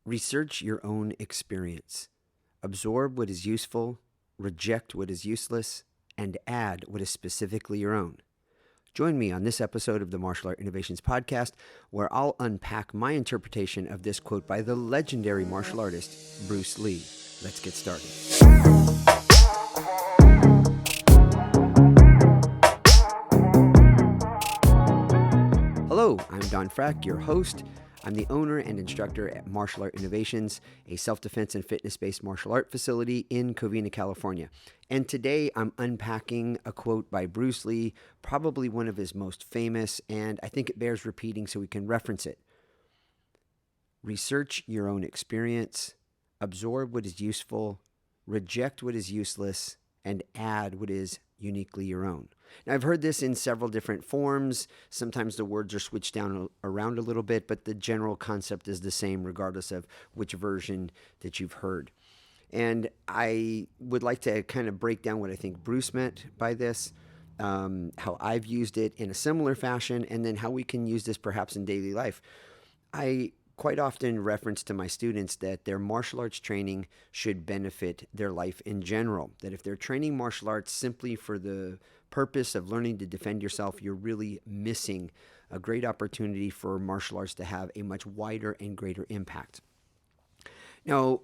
Research your own experience. Absorb what is useful, reject what is useless, and add what is specifically your own. Join me on this episode of the Martial Art Innovations Podcast, where I'll unpack my interpretation of this quote by the legendary martial artist, Bruce Lee. Let's get started. Hello, I'm Don Frack, your host. I'm the owner and instructor at Martial Art Innovations, a self-defense and fitness-based martial art facility in Covina, California. And today I'm unpacking a quote by Bruce Lee, probably one of his most famous, and I think it bears repeating so we can reference it. Research your own experience, absorb what is useful, reject what is useless, and add what is uniquely your own. Now, I've heard this in several different forms. Sometimes the words are switched down around a little bit, but the general concept is the same regardless of which version that you've heard. And I would like to kind of break down what I think Bruce meant by this, how I've used it in a similar fashion, and then how we can use this perhaps in daily life. I quite often reference to my students that their martial arts training should benefit their life in general. That if they're training martial arts simply for the purpose of learning to defend yourself, you're really missing a great opportunity for martial arts to have a much wider and greater impact. Now,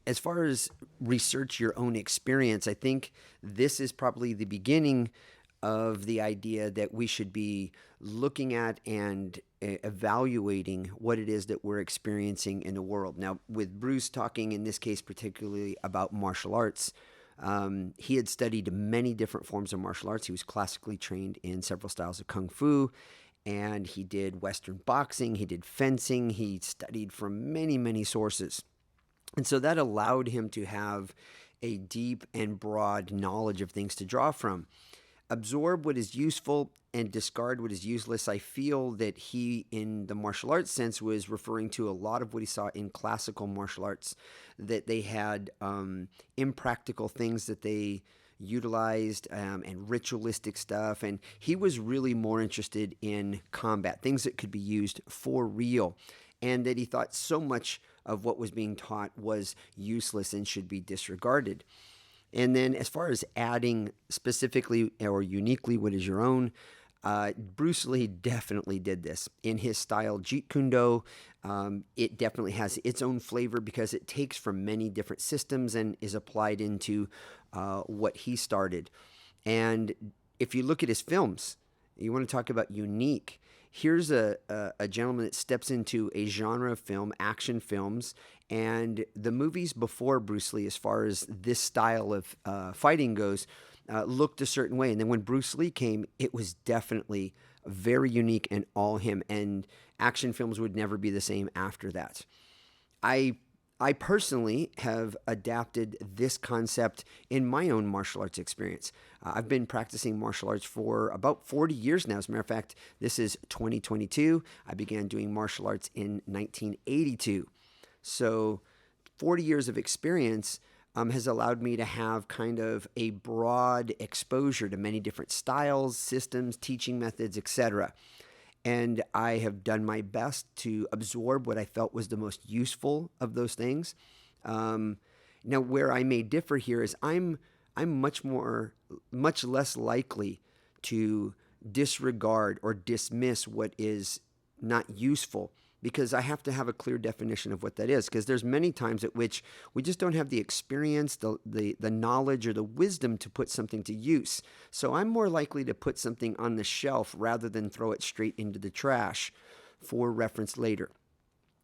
as far as research your own experience, I think this is probably the beginning of the idea that we should be looking at and evaluating what it is that we're experiencing in the world. Now, with Bruce talking in this case particularly about martial arts, he had studied many different forms of martial arts. He was classically trained in several styles of kung fu, and he did Western boxing, he did fencing, he studied from many, many sources. And so that allowed him to have a deep and broad knowledge of things to draw from. Absorb what is useful and discard what is useless. I feel that he, in the martial arts sense, was referring to a lot of what he saw in classical martial arts, that they had impractical things that they utilized and ritualistic stuff. And he was really more interested in combat, things that could be used for real, and that he thought so much of what was being taught was useless and should be disregarded. And then as far as adding specifically or uniquely what is your own, Bruce Lee definitely did this. In his style, Jeet Kune Do, it definitely has its own flavor because it takes from many different systems and is applied into what he started. And if you look at his films, you want to talk about unique. Here's a gentleman that steps into a genre of film, action films, and the movies before Bruce Lee, as far as this style of fighting goes, looked a certain way. And then when Bruce Lee came, it was definitely very unique and all him. And action films would never be the same after that. I personally have adapted this concept in my own martial arts experience. I've been practicing martial arts for about 40 years now. As a matter of fact, this is 2022. I began doing martial arts in 1982. So 40 years of experience has allowed me to have kind of a broad exposure to many different styles, systems, teaching methods, etc. And I have done my best to absorb what I felt was the most useful of those things. Now, where I may differ here is I'm much less likely to disregard or dismiss what is not useful, because I have to have a clear definition of what that is, because there's many times at which we just don't have the experience, the knowledge, or the wisdom to put something to use. So I'm more likely to put something on the shelf rather than throw it straight into the trash for reference later.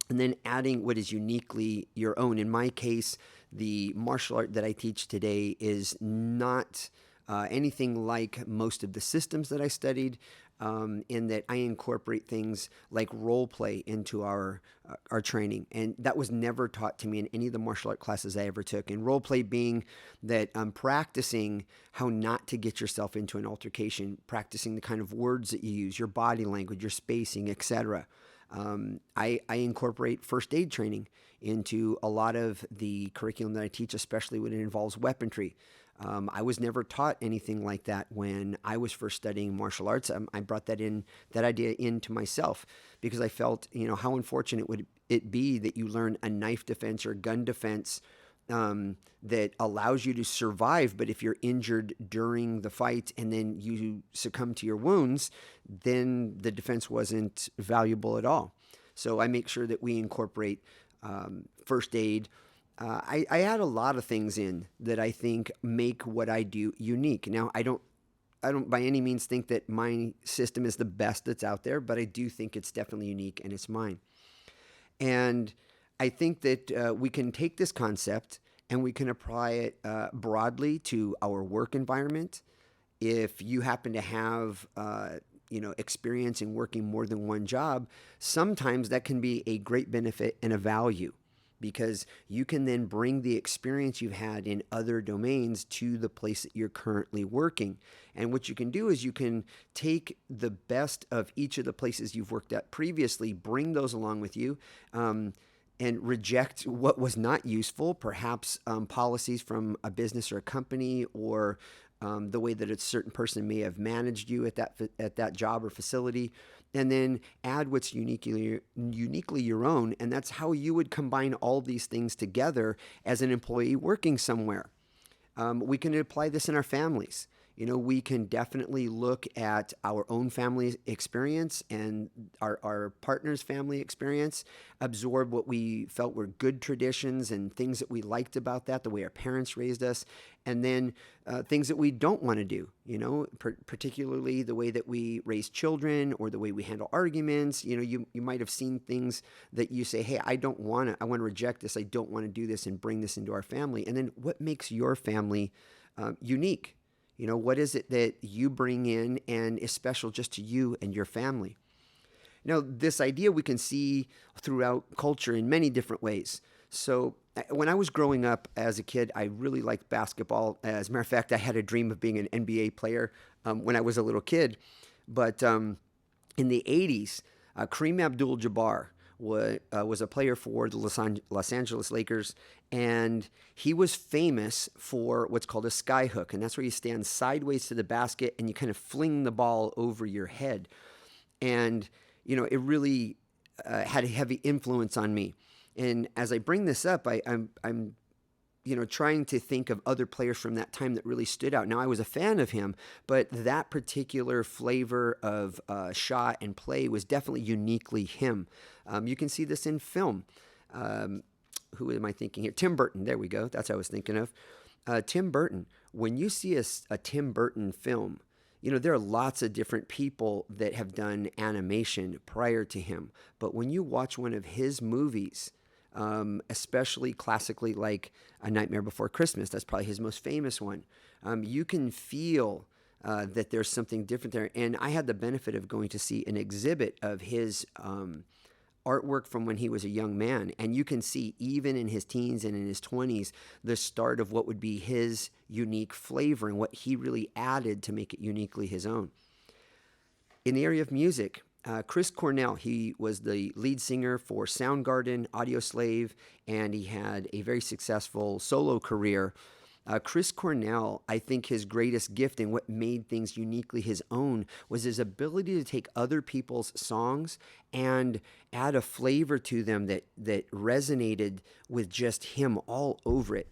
And then adding what is uniquely your own. In my case, the martial art that I teach today is not anything like most of the systems that I studied, in that I incorporate things like role play into our training. And that was never taught to me in any of the martial art classes I ever took. And role play being that I'm practicing how not to get yourself into an altercation, practicing the kind of words that you use, your body language, your spacing, etc. I incorporate first aid training into a lot of the curriculum that I teach, especially when it involves weaponry. I was never taught anything like that when I was first studying martial arts. I brought that idea into myself because I felt, how unfortunate it be that you learn a knife defense or gun defense that allows you to survive. But if you're injured during the fight and then you succumb to your wounds, then the defense wasn't valuable at all. So I make sure that we incorporate first aid. I add a lot of things in that I think make what I do unique. Now, I don't by any means think that my system is the best that's out there, but I do think it's definitely unique and it's mine. And I think that we can take this concept and we can apply it broadly to our work environment. If you happen to have experience in working more than one job, sometimes that can be a great benefit and a value because you can then bring the experience you've had in other domains to the place that you're currently working. And what you can do is you can take the best of each of the places you've worked at previously, bring those along with you, and reject what was not useful, perhaps policies from a business or a company, or the way that a certain person may have managed you at that job or facility, and then add what's uniquely your own. And that's how you would combine all these things together as an employee working somewhere. We can apply this in our families. We can definitely look at our own family experience and our partner's family experience, absorb what we felt were good traditions and things that we liked about that, the way our parents raised us, and then things that we don't want to do, particularly the way that we raise children or the way we handle arguments. You might have seen things that you say, hey, I want to reject this. I don't want to do this and bring this into our family. And then what makes your family unique? What is it that you bring in and is special just to you and your family? Now, this idea we can see throughout culture in many different ways. So when I was growing up as a kid, I really liked basketball. As a matter of fact, I had a dream of being an NBA player when I was a little kid. But in the 80s, Kareem Abdul-Jabbar was a player for the Los Angeles Lakers, and he was famous for what's called a sky hook, and that's where you stand sideways to the basket and you kind of fling the ball over your head. And it really had a heavy influence on me. And as I bring this up, I'm trying to think of other players from that time that really stood out. Now, I was a fan of him, but that particular flavor of shot and play was definitely uniquely him. You can see this in film. Who am I thinking here? Tim Burton. There we go. That's what I was thinking of. Tim Burton. When you see a Tim Burton film, there are lots of different people that have done animation prior to him. But when you watch one of his movies, especially classically like A Nightmare Before Christmas, that's probably his most famous one, you can feel that there's something different there. And I had the benefit of going to see an exhibit of his artwork from when he was a young man. And you can see, even in his teens and in his 20s, the start of what would be his unique flavor and what he really added to make it uniquely his own. In the area of music, Chris Cornell, he was the lead singer for Soundgarden, Audioslave, and he had a very successful solo career. Chris Cornell, I think his greatest gift and what made things uniquely his own was his ability to take other people's songs and add a flavor to them that resonated with just him all over it.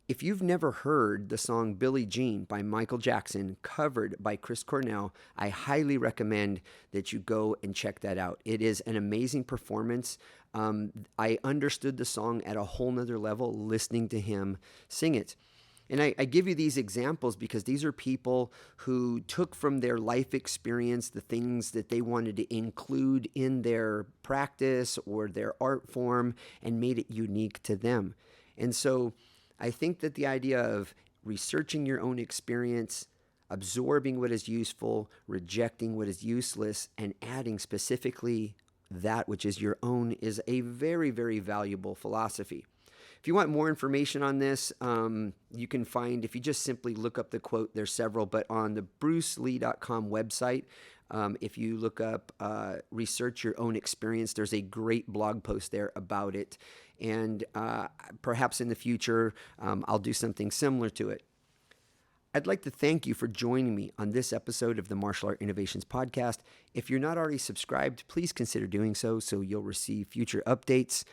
If you've never heard the song Billie Jean by Michael Jackson covered by Chris Cornell, I highly recommend that you go and check that out. It is an amazing performance. I understood the song at a whole nother level listening to him sing it. And I give you these examples because these are people who took from their life experience the things that they wanted to include in their practice or their art form and made it unique to them. And so I think that the idea of researching your own experience, absorbing what is useful, rejecting what is useless, and adding specifically that which is your own is a very, very valuable philosophy. If you want more information on this, you can find, if you just simply look up the quote, there's several, but on the brucelee.com website, if you look up research your own experience, there's a great blog post there about it. And perhaps in the future, I'll do something similar to it. I'd like to thank you for joining me on this episode of the Martial Art Innovations Podcast. If you're not already subscribed, please consider doing so you'll receive future updates.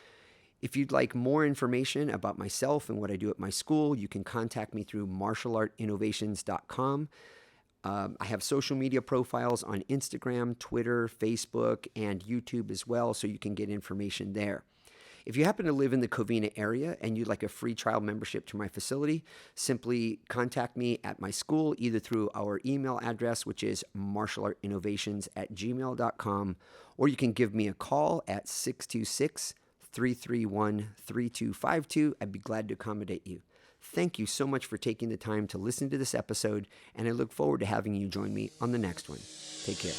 If you'd like more information about myself and what I do at my school, you can contact me through martialartinnovations.com. I have social media profiles on Instagram, Twitter, Facebook, and YouTube as well, so you can get information there. If you happen to live in the Covina area and you'd like a free trial membership to my facility, simply contact me at my school, either through our email address, which is martialartinnovations@gmail.com, or you can give me a call at 626-331-3252. I'd be glad to accommodate you. Thank you so much for taking the time to listen to this episode, and I look forward to having you join me on the next one. Take care.